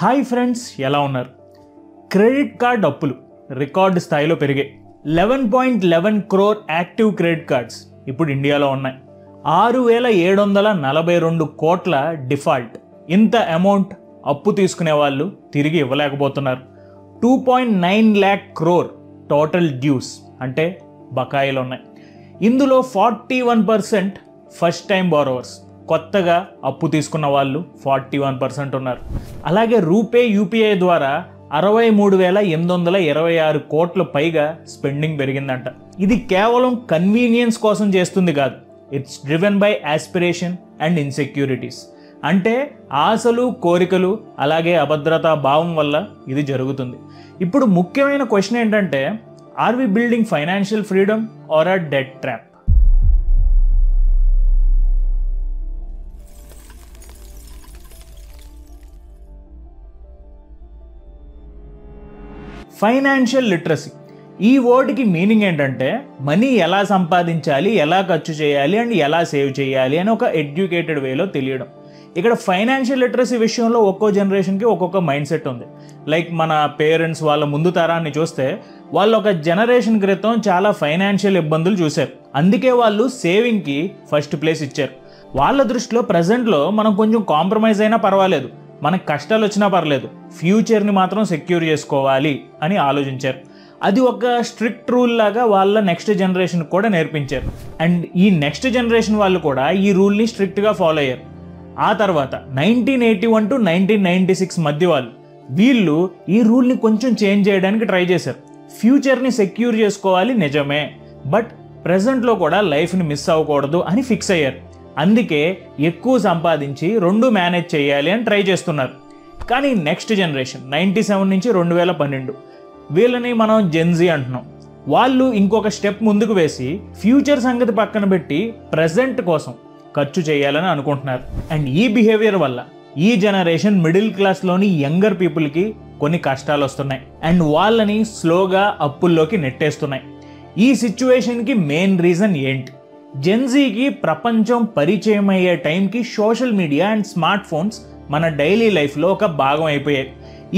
Hi friends, ఎలా ఉన్నారు? Credit card అప్పులు రికార్డు స్థాయిలో పెరిగాయి. 11.11 crore యాక్టివ్ క్రెడిట్ కార్డ్స్ ఇప్పుడు ఇండియాలో ఉన్నాయి. 6,742 కోట్ల డిఫాల్ట్. ఇంత అమౌంట్ అప్పు తీసుకునే వాళ్ళు తిరిగి ఇవ్వలేకపోతున్నారు. 2.9 lakh crore టోటల్ డ్యూస్ అంటే బకాయిలు ఉన్నాయి. ఇందులో 41% ఫస్ట్ టైం బారోవర్స్, కొత్తగా అప్పు తీసుకున్న వాళ్ళు 41% ఉన్నారు. అలాగే రూపే యూపీఐ ద్వారా 63,826 కోట్ల పైగా స్పెండింగ్ పెరిగిందంట. ఇది కేవలం కన్వీనియన్స్ కోసం చేస్తుంది కాదు, it's driven by aspiration and insecurities. అంటే ఆశలు, కోరికలు, అలాగే అభద్రతా భావం వల్ల ఇది జరుగుతుంది. ఇప్పుడు ముఖ్యమైన క్వశ్చన్ ఏంటంటే, are we building financial freedom or a debt trap? Financial literacy ఈ వర్డ్కి మీనింగ్ ఏంటంటే, మనీ ఎలా సంపాదించాలి, ఎలా ఖర్చు చేయాలి అండ్ ఎలా సేవ్ చేయాలి అని ఒక ఎడ్యుకేటెడ్ వేలో తెలియడం. ఇక్కడ ఫైనాన్షియల్ లిటరసీ విషయంలో ఒక్కో జనరేషన్కి ఒక్కొక్క మైండ్ సెట్ ఉంది. లైక్ మన పేరెంట్స్ వాళ్ళ ముందు తరాన్ని చూస్తే, వాళ్ళు ఒక జనరేషన్ క్రితం చాలా ఫైనాన్షియల్ ఇబ్బందులు చూశారు. అందుకే వాళ్ళు సేవింగ్కి ఫస్ట్ ప్లేస్ ఇచ్చారు. వాళ్ళ దృష్టిలో ప్రజెంట్లో మనం కొంచెం కాంప్రమైజ్ అయినా పర్వాలేదు, మనకు కష్టాలు వచ్చినా పర్లేదు, ఫ్యూచర్ని మాత్రం సెక్యూర్ చేసుకోవాలి అని ఆలోచించారు. అది ఒక స్ట్రిక్ట్ రూల్ లాగా వాళ్ళ నెక్స్ట్ జనరేషన్ కూడా నేర్పించారు. అండ్ ఈ నెక్స్ట్ జనరేషన్ వాళ్ళు కూడా ఈ రూల్ని స్ట్రిక్ట్గా ఫాలో అయ్యారు. ఆ తర్వాత 1981 to 1996 మధ్య వీళ్ళు ఈ రూల్ని కొంచెం చేంజ్ చేయడానికి ట్రై చేశారు. ఫ్యూచర్ని సెక్యూర్ చేసుకోవాలి నిజమే, బట్ ప్రజెంట్లో కూడా లైఫ్ని మిస్ అవ్వకూడదు అని ఫిక్స్ అయ్యారు. అందుకే ఎక్కువ సంపాదించి రెండు మేనేజ్ చేయాలి అని ట్రై చేస్తున్నారు. కానీ నెక్స్ట్ జనరేషన్ 97 నుంచి 2012 వీళ్ళని మనం జెన్జీ అంటున్నాం. వాళ్ళు ఇంకొక స్టెప్ ముందుకు వేసి ఫ్యూచర్ సంగతి పక్కన పెట్టి ప్రజెంట్ కోసం ఖర్చు చేయాలని అనుకుంటున్నారు. అండ్ ఈ బిహేవియర్ వల్ల ఈ జనరేషన్ మిడిల్ క్లాస్లోని యంగర్ పీపుల్కి కొన్ని కష్టాలు వస్తున్నాయి అండ్ వాళ్ళని స్లోగా అప్పుల్లోకి నెట్టేస్తున్నాయి. ఈ సిచ్యువేషన్కి మెయిన్ రీజన్ ఏంటి? జెన్జీకి ప్రపంచం పరిచయం అయ్యే టైంకి social media and smart phones మన డైలీ లైఫ్లో ఒక భాగం అయిపోయాయి.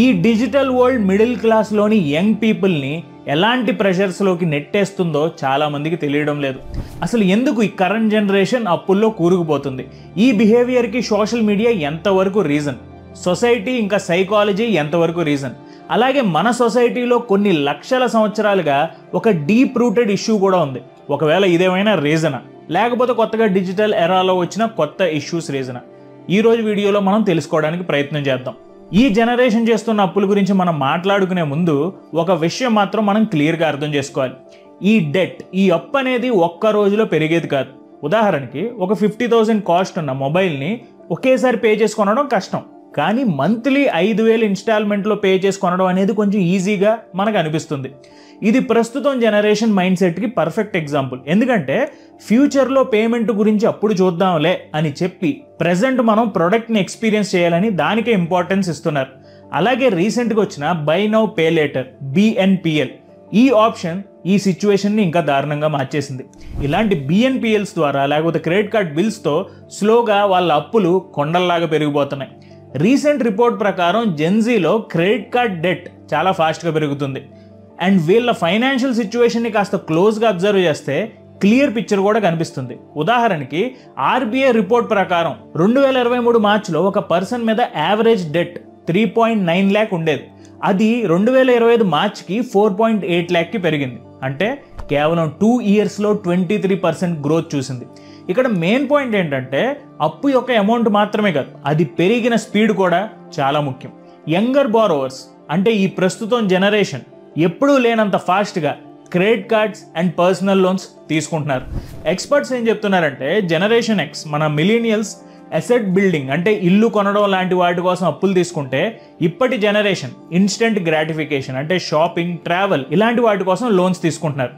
ఈ డిజిటల్ వరల్డ్ మిడిల్ క్లాస్లోని యంగ్ పీపుల్ని ఎలాంటి ప్రెషర్స్లోకి నెట్టేస్తుందో చాలామందికి తెలియడం లేదు. అసలు ఎందుకు ఈ కరెంట్ జనరేషన్ అప్పుల్లో కూరుకుపోతుంది? ఈ బిహేవియర్కి సోషల్ మీడియా ఎంతవరకు రీజన్? సొసైటీ ఇంకా సైకాలజీ ఎంతవరకు రీజన్? అలాగే మన సొసైటీలో కొన్ని లక్షల సంవత్సరాలుగా ఒక డీప్ రూటెడ్ ఇష్యూ కూడా ఉంది. ఒకవేళ ఇదేమైనా రీజనా, లేకపోతే కొత్తగా డిజిటల్ ఎరాలో వచ్చిన కొత్త ఇష్యూస్ రీజనా? ఈరోజు వీడియోలో మనం తెలుసుకోవడానికి ప్రయత్నం చేద్దాం. ఈ జనరేషన్ చేస్తున్న అప్పుల గురించి మనం మాట్లాడుకునే ముందు ఒక విషయం మాత్రం మనం క్లియర్గా అర్థం చేసుకోవాలి. ఈ డెట్, ఈ అప్పు అనేది ఒక్క రోజులో పెరిగేది కాదు. ఉదాహరణకి ఒక 50,000 కాస్ట్ ఉన్న మొబైల్ని ఒకేసారి పే చేసుకొనడం కష్టం, కానీ మంత్లీ 5,000 ఇన్స్టాల్మెంట్లో పే చేసుకొనడం అనేది కొంచెం ఈజీగా మనకు అనిపిస్తుంది. ఇది ప్రస్తుతం జనరేషన్ మైండ్ సెట్కి పర్ఫెక్ట్ ఎగ్జాంపుల్. ఎందుకంటే ఫ్యూచర్లో పేమెంట్ గురించి అప్పుడు చూద్దాంలే అని చెప్పి ప్రజెంట్ మనం ప్రోడక్ట్ని ఎక్స్పీరియన్స్ చేయాలని దానికే ఇంపార్టెన్స్ ఇస్తున్నారు. అలాగే రీసెంట్గా వచ్చిన by now pay later BNPL ఈ ఆప్షన్ ఈ సిచ్యువేషన్ని ఇంకా దారుణంగా మార్చేసింది. ఇలాంటి BNPLs ద్వారా లేకపోతే క్రెడిట్ కార్డ్ బిల్స్తో స్లోగా వాళ్ళ అప్పులు కొండల్లాగా పెరిగిపోతున్నాయి. రీసెంట్ రిపోర్ట్ ప్రకారం జెన్జీలో క్రెడిట్ కార్డ్ డెట్ చాలా ఫాస్ట్గా పెరుగుతుంది. అండ్ వీళ్ళ ఫైనాన్షియల్ సిచ్యువేషన్ని కాస్త క్లోజ్గా అబ్జర్వ్ చేస్తే క్లియర్ పిక్చర్ కూడా కనిపిస్తుంది. ఉదాహరణకి RBI రిపోర్ట్ ప్రకారం 2023 మార్చిలో ఒక పర్సన్ మీద యావరేజ్ డెట్ 3.9 lakh ఉండేది. అది 2025 మార్చికి 4.8 lakh పెరిగింది. అంటే కేవలం 2 yearsలో 23% గ్రోత్ చూసింది. ఇక్కడ మెయిన్ పాయింట్ ఏంటంటే, అప్పు యొక్క అమౌంట్ మాత్రమే కాదు, అది పెరిగిన స్పీడ్ కూడా చాలా ముఖ్యం. యంగర్ బారోవర్స్ అంటే ఈ ప్రస్తుతం జనరేషన్ ఎప్పుడూ లేనంత ఫాస్ట్గా credit cards and personal loans తీసుకుంటున్నారు. ఎక్స్పర్ట్స్ ఏం చెప్తున్నారంటే, జనరేషన్ X మన మిలీనియల్స్ అసెట్ బిల్డింగ్ అంటే ఇల్లు కొనడం లాంటి వాటి కోసం అప్పులు తీసుకుంటే, ఇప్పటి జనరేషన్ ఇన్స్టెంట్ గ్రాటిఫికేషన్ అంటే షాపింగ్, ట్రావెల్ ఇలాంటి వాటి కోసం లోన్స్ తీసుకుంటున్నారు.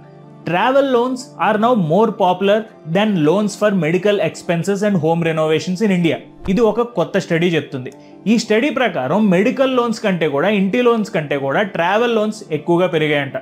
Travel loans are now more popular then loans for medical expenses and home renovations in India. ఇది ఒక కొత్త స్టడీ చెప్తుంది. ఈ స్టడీ ప్రకారం మెడికల్ లోన్స్ కంటే కూడా, ఇంటి లోన్స్ కంటే కూడా ట్రావెల్ లోన్స్ ఎక్కువగా పెరిగాయంట.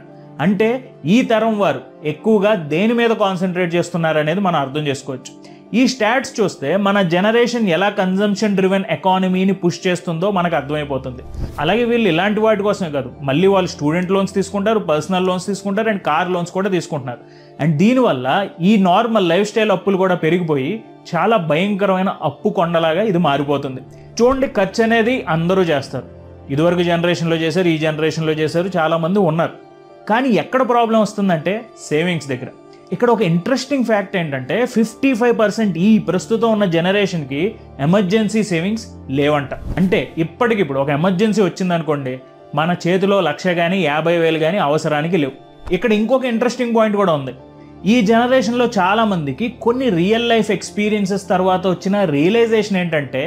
అంటే ఈ తరం వారు ఎక్కువగా దేని మీద కాన్సన్ట్రేట్ చేస్తున్నారు అనేది మనం అర్థం చేసుకోవచ్చు. ఈ స్టాట్స్ చూస్తే మన జనరేషన్ ఎలా కన్జంప్షన్ డ్రివెన్ ఎకానమీని పుష్ చేస్తుందో మనకు అర్థమైపోతుంది. అలాగే వీళ్ళు ఇలాంటి వాటి కోసమే కాదు, మళ్ళీ వాళ్ళు స్టూడెంట్ లోన్స్ తీసుకుంటారు, పర్సనల్ లోన్స్ తీసుకుంటారు అండ్ కార్ లోన్స్ కూడా తీసుకుంటున్నారు. అండ్ దీనివల్ల ఈ నార్మల్ లైఫ్ స్టైల్ అప్పులు కూడా పెరిగిపోయి చాలా భయంకరమైన అప్పు కొండలాగా ఇది మారిపోతుంది. చూడండి, ఖర్చు అనేది అందరూ చేస్తారు. ఇదివరకు జనరేషన్లో చేశారు, ఈ జనరేషన్లో చేశారు, చాలామంది ఉన్నారు. కానీ ఎక్కడ ప్రాబ్లం వస్తుందంటే సేవింగ్స్ దగ్గర. ఇక్కడ ఒక ఇంట్రెస్టింగ్ ఫ్యాక్ట్ ఏంటంటే 55% ఈ ప్రస్తుతం ఉన్న జనరేషన్కి ఎమర్జెన్సీ సేవింగ్స్ లేవంట. అంటే ఇప్పటికిప్పుడు ఒక ఎమర్జెన్సీ వచ్చిందనుకోండి, మన చేతిలో 1,00,000 కానీ 50,000 కానీ అవసరానికి లేవు. ఇక్కడ ఇంకొక ఇంట్రెస్టింగ్ పాయింట్ కూడా ఉంది. ఈ జనరేషన్లో చాలామందికి కొన్ని రియల్ లైఫ్ ఎక్స్పీరియన్సెస్ తర్వాత వచ్చిన రియలైజేషన్ ఏంటంటే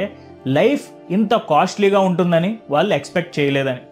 లైఫ్ ఇంత కాస్ట్లీగా ఉంటుందని వాళ్ళు ఎక్స్పెక్ట్ చేయలేదని.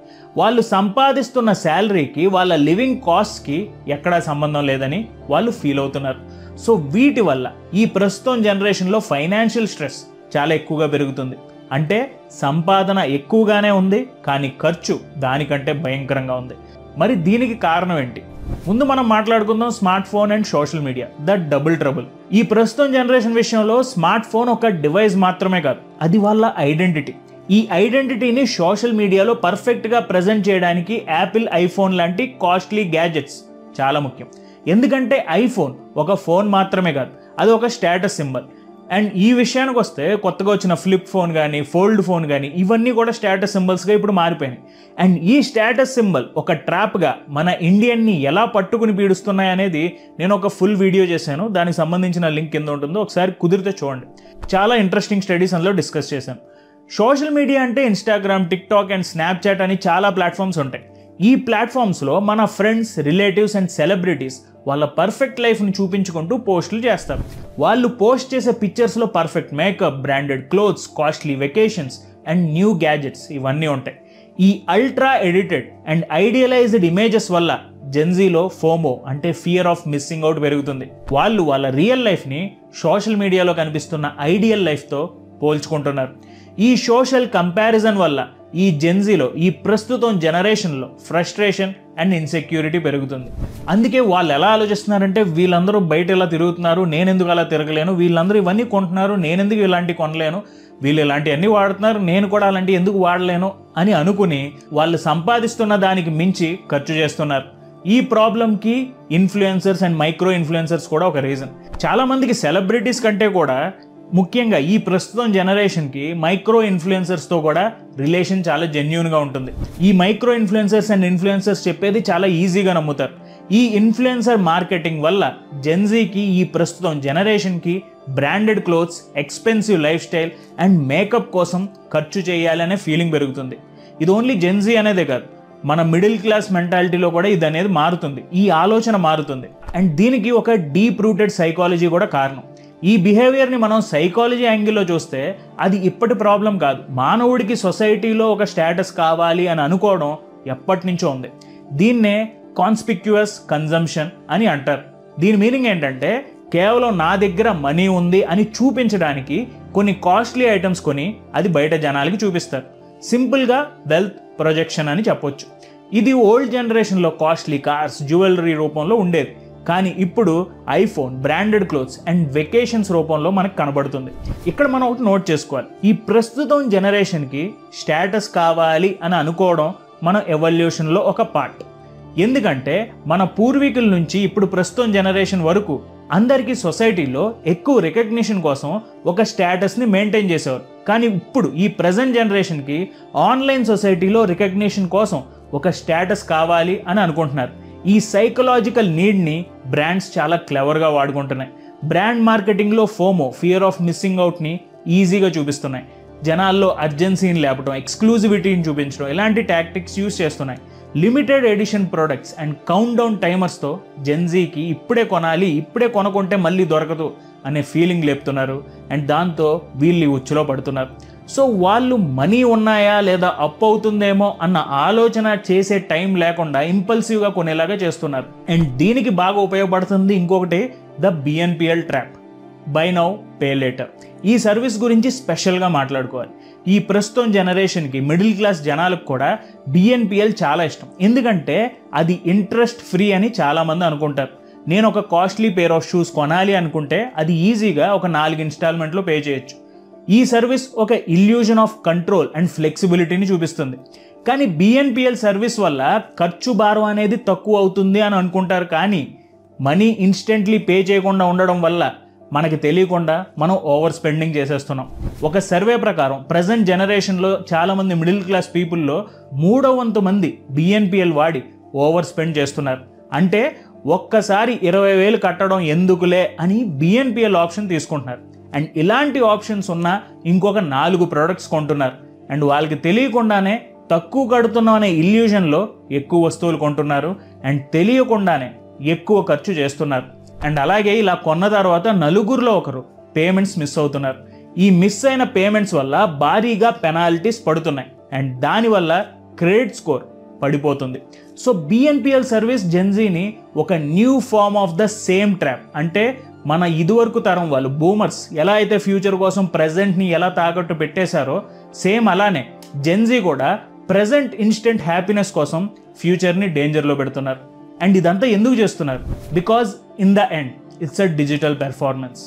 వాళ్ళు సంపాదిస్తున్న శాలరీకి వాళ్ళ లివింగ్ కాస్ట్కి ఎక్కడా సంబంధం లేదని వాళ్ళు ఫీల్ అవుతున్నారు. సో వీటి వల్ల ఈ ప్రస్తుతం జనరేషన్లో ఫైనాన్షియల్ స్ట్రెస్ చాలా ఎక్కువగా పెరుగుతుంది. అంటే సంపాదన ఎక్కువగానే ఉంది, కానీ ఖర్చు దానికంటే భయంకరంగా ఉంది. మరి దీనికి కారణం ఏంటి? ముందు మనం మాట్లాడుకుందాం smart phone and social media, the double trouble. ఈ ప్రస్తుతం జనరేషన్ విషయంలో స్మార్ట్ ఫోన్ ఒక డివైస్ మాత్రమే కాదు, అది వాళ్ళ ఐడెంటిటీ. ఈ ఐడెంటిటీని సోషల్ మీడియాలో పర్ఫెక్ట్గా ప్రజెంట్ చేయడానికి యాపిల్ ఐఫోన్ లాంటి కాస్ట్లీ గ్యాజెట్స్ చాలా ముఖ్యం. ఎందుకంటే ఐఫోన్ ఒక ఫోన్ మాత్రమే కాదు, అది ఒక స్టేటస్ సింబల్. అండ్ ఈ విషయానికి వస్తే కొత్తగా వచ్చిన ఫ్లిప్ ఫోన్ కానీ ఫోల్డ్ ఫోన్ కానీ ఇవన్నీ కూడా స్టేటస్ సింబల్స్గా ఇప్పుడు మారిపోయినాయి. అండ్ ఈ స్టేటస్ సింబల్ ఒక ట్రాప్గా మన ఇండియన్ని ఎలా పట్టుకుని పీడుస్తున్నాయి అనేది నేను ఒక ఫుల్ వీడియో చేశాను. దానికి సంబంధించిన లింక్ కింద ఉంటుందో ఒకసారి కుదిరితే చూడండి. చాలా ఇంట్రెస్టింగ్ స్టడీస్ అందులో డిస్కస్ చేశాను. సోషల్ మీడియా అంటే ఇన్స్టాగ్రామ్, టిక్టాక్ అండ్ స్నాప్చాట్ అని చాలా ప్లాట్ఫామ్స్ ఉంటాయి. ఈ ప్లాట్ఫామ్స్లో మన ఫ్రెండ్స్, రిలేటివ్స్ అండ్ సెలబ్రిటీస్ వాళ్ళ పర్ఫెక్ట్ లైఫ్ని చూపించుకుంటూ పోస్టులు చేస్తారు. వాళ్ళు పోస్ట్ చేసే పిక్చర్స్లో perfect makeup, branded clothes, costly vacations and new gadgets ఇవన్నీ ఉంటాయి. ఈ ultra edited and idealised images వల్ల జెన్జీలో ఫోమో అంటే ఫియర్ ఆఫ్ మిస్సింగ్ అవుట్ పెరుగుతుంది. వాళ్ళు వాళ్ళ రియల్ లైఫ్ని సోషల్ మీడియాలో కనిపిస్తున్న ఐడియల్ లైఫ్తో పోల్చుకుంటున్నారు. ఈ సోషల్ కంపారిజన్ వల్ల ఈ జెన్జీలో, ఈ ప్రస్తుతం జనరేషన్లో ఫ్రస్ట్రేషన్ అండ్ ఇన్సెక్యూరిటీ పెరుగుతుంది. అందుకే వాళ్ళు ఎలా ఆలోచిస్తున్నారంటే వీళ్ళందరూ బయట ఇలా తిరుగుతున్నారు, నేనెందుకు అలా తిరగలేను, వీళ్ళందరూ ఇవన్నీ కొంటున్నారు, నేనెందుకు ఇలాంటివి కొనలేను, వీళ్ళు ఇలాంటివన్నీ వాడుతున్నారు, నేను కూడా అలాంటివి ఎందుకు వాడలేను అని అనుకుని వాళ్ళు సంపాదిస్తున్న దానికి మించి ఖర్చు చేస్తున్నారు. ఈ ప్రాబ్లంకి ఇన్ఫ్లుయెన్సర్స్ అండ్ మైక్రో ఇన్ఫ్లుయెన్సర్స్ కూడా ఒక రీజన్. చాలామందికి సెలబ్రిటీస్ కంటే కూడా ముఖ్యంగా ఈ ప్రస్తుతం జనరేషన్కి మైక్రో ఇన్ఫ్లుయెన్సర్స్తో కూడా రిలేషన్ చాలా జెన్యూన్గా ఉంటుంది. ఈ మైక్రో ఇన్ఫ్లుయెన్సర్స్ అండ్ ఇన్ఫ్లుయెన్సర్స్ చెప్పేది చాలా ఈజీగా నమ్ముతారు. ఈ ఇన్ఫ్లుయెన్సర్ మార్కెటింగ్ వల్ల జెన్జీకి, ఈ ప్రస్తుతం జనరేషన్కి branded clothes, expensive life style and makeup కోసం ఖర్చు చేయాలనే ఫీలింగ్ పెరుగుతుంది. ఇది ఓన్లీ జెన్జీ అనేదే కాదు, మన మిడిల్ క్లాస్ మెంటాలిటీలో కూడా ఇది అనేది మారుతుంది, ఈ ఆలోచన మారుతుంది. అండ్ దీనికి ఒక డీప్ రూటెడ్ సైకాలజీ కూడా కారణం. ఈ బిహేవియర్ని మనం సైకాలజీ యాంగిల్లో చూస్తే అది ఇప్పటి ప్రాబ్లం కాదు. మానవుడికి సొసైటీలో ఒక స్టేటస్ కావాలి అని అనుకోవడం ఎప్పటి నుంచో ఉంది. దీన్నే కాన్స్పిక్యూయస్ కన్జంప్షన్ అని అంటారు. దీని మీనింగ్ ఏంటంటే కేవలం నా దగ్గర మనీ ఉంది అని చూపించడానికి కొన్ని కాస్ట్లీ ఐటమ్స్ కొని అది బయట జనాలకి చూపిస్తారు. సింపుల్గా వెల్త్ ప్రొజెక్షన్ అని చెప్పొచ్చు. ఇది ఓల్డ్ జనరేషన్లో కాస్ట్లీ కార్స్, జ్యువెలరీ రూపంలో ఉండేది. కానీ ఇప్పుడు iPhone, branded clothes and vacations రూపంలో మనకు కనబడుతుంది. ఇక్కడ మనం ఒకటి నోట్ చేసుకోవాలి, ఈ ప్రస్తుతం జనరేషన్కి స్టేటస్ కావాలి అని అనుకోవడం మన ఎవల్యూషన్లో ఒక పార్ట్. ఎందుకంటే మన పూర్వీకుల నుంచి ఇప్పుడు ప్రస్తుతం జనరేషన్ వరకు అందరికీ సొసైటీలో ఎక్కువ రికగ్నిషన్ కోసం ఒక స్టేటస్ని మెయింటైన్ చేసేవారు. కానీ ఇప్పుడు ఈ ప్రజెంట్ జనరేషన్కి ఆన్లైన్ సొసైటీలో రికగ్నిషన్ కోసం ఒక స్టేటస్ కావాలి అని అనుకుంటున్నారు. ఈ సైకలాజికల్ నీడ్ని బ్రాండ్స్ చాలా క్లెవర్గా వాడుకుంటున్నాయి. బ్రాండ్ మార్కెటింగ్లో ఫోమో, ఫియర్ ఆఫ్ మిస్సింగ్ అవుట్ని ఈజీగా చూపిస్తున్నాయి. జనాల్లో అర్జెన్సీని లేపడం, ఎక్స్క్లూజివిటీని చూపించడం ఇలాంటి టాక్టిక్స్ యూజ్ చేస్తున్నాయి. Limited edition products and count down టైమర్స్తో జెన్జీకి ఇప్పుడే కొనాలి, ఇప్పుడే కొనుక్కుంటే మళ్ళీ దొరకదు అనే ఫీలింగ్ లేపుతున్నారు. అండ్ దాంతో వీళ్ళు ఉచ్చులో పడుతున్నారు. సో వాళ్ళు మనీ ఉన్నాయా లేదా అప్పు అవుతుందేమో అన్న ఆలోచన చేసే టైం లేకుండా ఇంపల్సివ్గా కొనేలాగా చేస్తున్నారు. అండ్ దీనికి బాగా ఉపయోగపడుతుంది ఇంకొకటి, the BNPL trap, by now pay later. ఈ సర్వీస్ గురించి స్పెషల్గా మాట్లాడుకోవాలి. ఈ ప్రస్తుతం జనరేషన్కి, మిడిల్ క్లాస్ జనాలకు కూడా బిఎన్పిఎల్ చాలా ఇష్టం. ఎందుకంటే అది ఇంట్రెస్ట్ ఫ్రీ అని చాలామంది అనుకుంటారు. నేను ఒక కాస్ట్లీ పేర్ ఆఫ్ షూస్ కొనాలి అనుకుంటే అది ఈజీగా ఒక 4 ఇన్స్టాల్మెంట్లో పే చేయొచ్చు. ఈ సర్వీస్ ఒక ఇల్యూజన్ ఆఫ్ కంట్రోల్ అండ్ ఫ్లెక్సిబిలిటీని చూపిస్తుంది. కానీ బిఎన్పిఎల్ సర్వీస్ వల్ల ఖర్చు భారం అనేది తక్కువ అవుతుంది అని అనుకుంటారు, కానీ మనీ ఇన్స్టెంట్లీ పే చేయకుండా ఉండడం వల్ల మనకి తెలియకుండా మనం ఓవర్ స్పెండింగ్ చేసేస్తున్నాం. ఒక సర్వే ప్రకారం ప్రజెంట్ జనరేషన్లో చాలామంది మిడిల్ క్లాస్ పీపుల్లో 3/4 మంది బిఎన్పిఎల్ వాడి ఓవర్ స్పెండ్ చేస్తున్నారు. అంటే ఒక్కసారి 20,000 కట్టడం ఎందుకులే అని బిఎన్పిఎల్ ఆప్షన్ తీసుకుంటున్నారు. అండ్ ఇలాంటి ఆప్షన్స్ ఉన్న ఇంకొక 4 ప్రోడక్ట్స్ కొంటున్నారు. అండ్ వాళ్ళకి తెలియకుండానే తక్కువ కడుతున్నాం అనే ఇల్యూజన్లో ఎక్కువ వస్తువులు కొంటున్నారు అండ్ తెలియకుండానే ఎక్కువ ఖర్చు చేస్తున్నారు. అండ్ అలాగే ఇలా కొన్న తర్వాత నలుగురిలో ఒకరు పేమెంట్స్ మిస్ అవుతున్నారు. ఈ మిస్ అయిన పేమెంట్స్ వల్ల భారీగా పెనాల్టీస్ పడుతున్నాయి అండ్ దానివల్ల క్రెడిట్ స్కోర్ పడిపోతుంది. సో బిఎన్పిఎల్ సర్వీస్ జెన్జీని ఒక new form of the same trap, అంటే మన ఇదివరకు తరం వాళ్ళు బూమర్స్ ఎలా అయితే ఫ్యూచర్ కోసం ప్రజెంట్ని ఎలా తాకట్టు పెట్టేశారో సేమ్ అలానే జెన్జీ కూడా ప్రజెంట్ ఇన్స్టెంట్ హ్యాపీనెస్ కోసం ఫ్యూచర్ని డేంజర్లో పెడుతున్నారు. అండ్ ఇదంతా ఎందుకు చేస్తున్నారు? Because in the end it's a digital performance.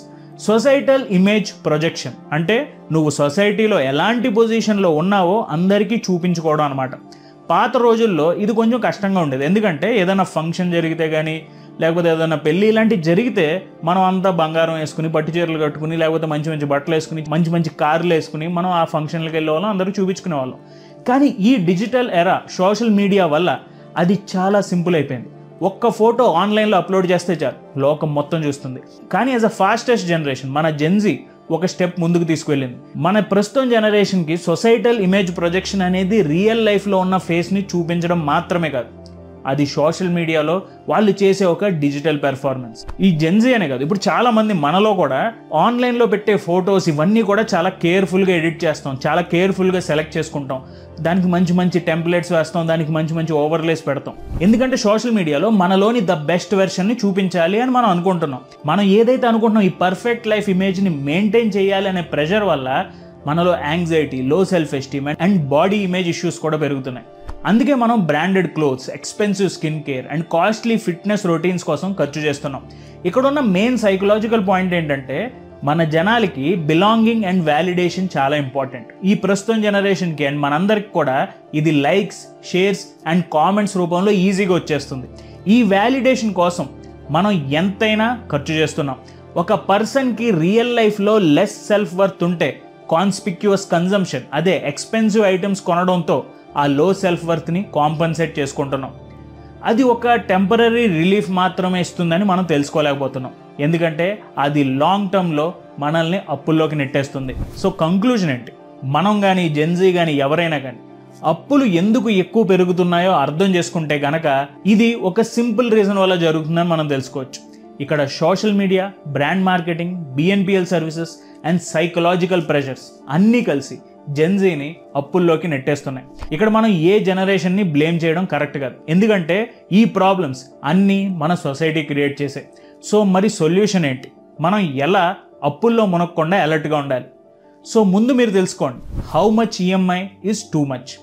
Societal image projection అంటే నువ్వు సొసైటీలో ఎలాంటి పొజిషన్లో ఉన్నావో అందరికీ చూపించుకోవడం అనమాట. పాత రోజుల్లో ఇది కొంచెం కష్టంగా ఉండేది, ఎందుకంటే ఏదైనా ఫంక్షన్ జరిగితే కానీ లేకపోతే ఏదైనా పెళ్ళి ఇలాంటివి జరిగితే మనం అంతా బంగారం వేసుకుని పట్టు చీరలు కట్టుకుని లేకపోతే మంచి మంచి బట్టలు వేసుకుని మంచి మంచి కార్లు వేసుకుని మనం ఆ ఫంక్షన్లకు వెళ్ళే వాళ్ళం, అందరూ చూపించుకునే వాళ్ళం. కానీ ఈ డిజిటల్ ఎరా సోషల్ మీడియా వల్ల అది చాలా సింపుల్ అయిపోయింది. ఒక్క ఫోటో ఆన్లైన్లో అప్లోడ్ చేస్తే చాలు లోకం మొత్తం చూస్తుంది. కానీ యాజ్ అ ఫాస్టెస్ట్ జనరేషన్ మన జెన్జీ ఒక స్టెప్ ముందుకు తీసుకువెళ్ళింది. మన ప్రస్తుతం జనరేషన్కి సొసైటల్ ఇమేజ్ ప్రొజెక్షన్ అనేది రియల్ లైఫ్లో ఉన్న ఫేస్ని చూపించడం మాత్రమే కాదు, అది సోషల్ మీడియాలో వాళ్ళు చేసే ఒక డిజిటల్ పెర్ఫార్మెన్స్. ఈ జెన్జీ అనే కాదు, ఇప్పుడు చాలా మంది మనలో కూడా ఆన్లైన్లో పెట్టే ఫొటోస్ ఇవన్నీ కూడా చాలా కేర్ఫుల్గా ఎడిట్ చేస్తాం, చాలా కేర్ఫుల్గా సెలెక్ట్ చేసుకుంటాం, దానికి మంచి మంచి టెంప్లెట్స్ వేస్తాం, దానికి మంచి మంచి ఓవర్లేస్ పెడతాం. ఎందుకంటే సోషల్ మీడియాలో మనలోని ద బెస్ట్ వెర్షన్ని చూపించాలి అని మనం అనుకుంటున్నాం. మనం ఏదైతే అనుకుంటున్నాం ఈ పర్ఫెక్ట్ లైఫ్ ఇమేజ్ని మెయింటైన్ చేయాలి అనే ప్రెషర్ వల్ల మనలో యాంగ్జైటీ, లో self esteem and body image issues కూడా పెరుగుతున్నాయి. అందుకే మనం branded clothes, expensive skin care and costly fitness routines కోసం ఖర్చు చేస్తున్నాం. ఇక్కడ ఉన్న మెయిన్ సైకలాజికల్ పాయింట్ ఏంటంటే మన జనాలకి బిలాంగింగ్ అండ్ వ్యాలిడేషన్ చాలా ఇంపార్టెంట్. ఈ ప్రస్తుతం జనరేషన్కి అండ్ మనందరికి కూడా ఇది లైక్స్, షేర్స్ అండ్ కామెంట్స్ రూపంలో ఈజీగా వచ్చేస్తుంది. ఈ వ్యాలిడేషన్ కోసం మనం ఎంతైనా ఖర్చు చేస్తున్నాం. ఒక పర్సన్కి రియల్ లైఫ్లో లెస్ సెల్ఫ్ వర్త్ ఉంటే కాన్స్పిక్యువస్ కన్జంప్షన్, అదే ఎక్స్పెన్సివ్ ఐటమ్స్ కొనడంతో ఆ లో సెల్ఫ్ వర్త్ని కాంపన్సేట్ చేసుకుంటున్నాం. అది ఒక టెంపరీ రిలీఫ్ మాత్రమే ఇస్తుందని మనం తెలుసుకోలేకపోతున్నాం, ఎందుకంటే అది లాంగ్ టర్మ్లో మనల్ని అప్పుల్లోకి నెట్టేస్తుంది. సో కంక్లూజన్ ఏంటి? మనం కానీ జెన్జీ కానీ ఎవరైనా కానీ అప్పులు ఎందుకు ఎక్కువ పెరుగుతున్నాయో అర్థం చేసుకుంటే గనక ఇది ఒక సింపుల్ రీజన్ వల్ల జరుగుతుందని మనం తెలుసుకోవచ్చు. ఇక్కడ social media, brand marketing, BNPL services and psychological pressures అన్నీ కలిసి జెన్జీని అప్పుల్లోకి నెట్టేస్తున్నాయి. ఇక్కడ మనం ఏ జనరేషన్ని బ్లేమ్ చేయడం కరెక్ట్ కాదు, ఎందుకంటే ఈ ప్రాబ్లమ్స్ అన్నీ మన సొసైటీ క్రియేట్ చేసాయి. సో మరి సొల్యూషన్ ఏంటి? మనం ఎలా అప్పుల్లో మునక్కుండా అలర్ట్గా ఉండాలి? సో ముందు మీరు తెలుసుకోండి, how much EMI is too much.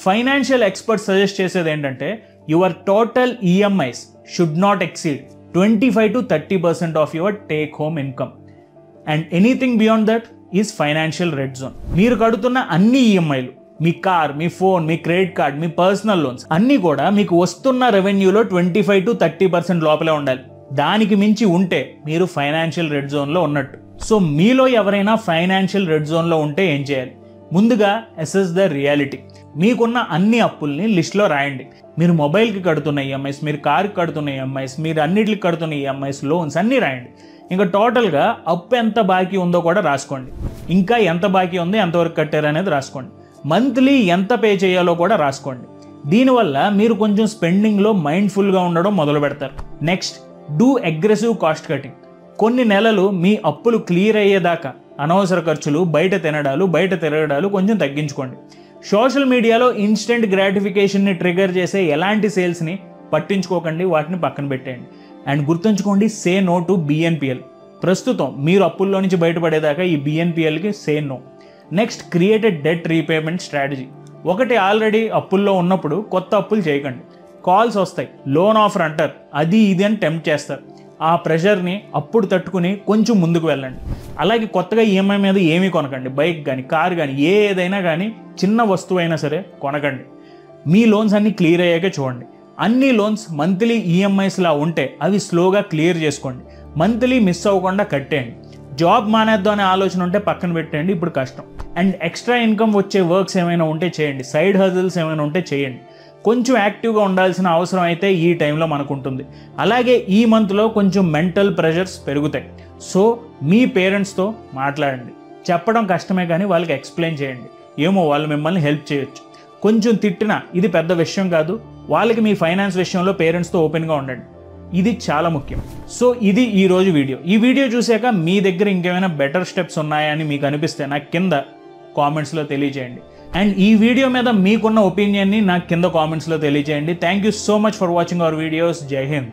Financial experts suggest చేసేది ఏంటంటే your total EMIs should not exceed 25 to 30% of your take home income and anything beyond that is financial red zone. మీరు కడుతున్న అన్ని ఈఎంఐలు, మీ కార్, మీ phone, మీ credit card, మీ personal loans అన్నీ కూడా మీకు వస్తున్న రెవెన్యూలో 25 to 30% లోపలే ఉండాలి. దానికి మించి ఉంటే మీరు ఫైనాన్షియల్ రెడ్ జోన్లో ఉన్నట్టు. సో మీలో ఎవరైనా ఫైనాన్షియల్ రెడ్ జోన్లో ఉంటే ఏం చేయాలి? ముందుగా అసెస్ ద రియాలిటీ. మీకున్న అన్ని అప్పుల్ని లిస్ట్లో రాయండి. మీరు మొబైల్కి కడుతున్న ఈఎంఐస్, మీరు కార్కి కడుతున్న ఈఎంఐస్, మీరు అన్నిటికి కడుతున్న ఈఎంఐస్, లోన్స్ అన్నీ రాయండి. ఇంకా టోటల్గా అప్పు ఎంత బాకీ ఉందో కూడా రాసుకోండి. ఇంకా ఎంత బాకీ ఉంది, ఎంతవరకు కట్టారు అనేది రాసుకోండి. మంత్లీ ఎంత పే చేయాలో కూడా రాసుకోండి. దీనివల్ల మీరు కొంచెం స్పెండింగ్లో మైండ్ఫుల్గా ఉండడం మొదలు పెడతారు. Next, do aggressive cost cutting. కొన్ని నెలలు మీ అప్పులు క్లియర్ అయ్యేదాకా అనవసర ఖర్చులు, బయట తినడాలు, బయట తిరగడాలు కొంచెం తగ్గించుకోండి. సోషల్ మీడియాలో ఇన్స్టెంట్ గ్రాటిఫికేషన్ని ట్రిగర్ చేసే ఎలాంటి సేల్స్ని పట్టించుకోకండి, వాటిని పక్కన పెట్టేయండి. అండ్ గుర్తుంచుకోండి, సే నో టు బిఎన్పిఎల్. ప్రస్తుతం మీరు అప్పుల్లో నుంచి బయటపడేదాకా ఈ బిఎన్పిఎల్కి say no. Next, create a debt repayment strategy. ఒకటి ఆల్రెడీ అప్పుల్లో ఉన్నప్పుడు కొత్త అప్పులు చేయకండి. కాల్స్ వస్తాయి, లోన్ ఆఫర్ అంటారు, అది ఇది అని టెంప్ట్ చేస్తారు. ఆ ప్రెషర్ని అప్పుడు తట్టుకుని కొంచెం ముందుకు వెళ్ళండి. అలాగే కొత్తగా ఈఎంఐ మీద ఏమీ కొనకండి. బైక్ కానీ కార్ కానీ ఏదైనా కానీ చిన్న వస్తువు అయినా సరే కొనకండి. మీ లోన్స్ అన్నీ క్లియర్ అయ్యాకే చూడండి. అన్ని లోన్స్ మంత్లీ ఈఎంఐస్లా ఉంటే అవి స్లోగా క్లియర్ చేసుకోండి. మంత్లీ మిస్ అవ్వకుండా కట్టేయండి. జాబ్ మానేద్దాం అనే ఆలోచన ఉంటే పక్కన పెట్టండి, ఇప్పుడు కష్టం. అండ్ ఎక్స్ట్రా ఇన్కమ్ వచ్చే వర్క్స్ ఏమైనా ఉంటే చేయండి. సైడ్ హజిల్స్ ఏమైనా ఉంటే చేయండి. కొంచెం యాక్టివ్గా ఉండాల్సిన అవసరం అయితే ఈ టైంలో మనకు ఉంటుంది. అలాగే ఈ మంత్లో కొంచెం మెంటల్ ప్రెషర్స్ పెరుగుతాయి. సో మీ పేరెంట్స్తో మాట్లాడండి. చెప్పడం కష్టమే కానీ వాళ్ళకి ఎక్స్ప్లెయిన్ చేయండి. ఏమో వాళ్ళు మిమ్మల్ని హెల్ప్ చేయొచ్చు. కొంచెం తిట్టినా ఇది పెద్ద విషయం కాదు. వాళ్ళకి మీ ఫైనాన్స్ విషయంలో పేరెంట్స్తో ఓపెన్గా ఉండండి. ఇది చాలా ముఖ్యం. సో ఇది ఈరోజు వీడియో. ఈ వీడియో చూసాక మీ దగ్గర ఇంకేమైనా బెటర్ స్టెప్స్ ఉన్నాయని మీకు అనిపిస్తే నాకు కింద కామెంట్స్లో తెలియజేయండి. అండ్ ఈ వీడియో మీద మీకున్న ఒపీనియన్ని నాకు కింద కామెంట్స్లో తెలియజేయండి. Thank you so much for watching our videos. జై హింద్.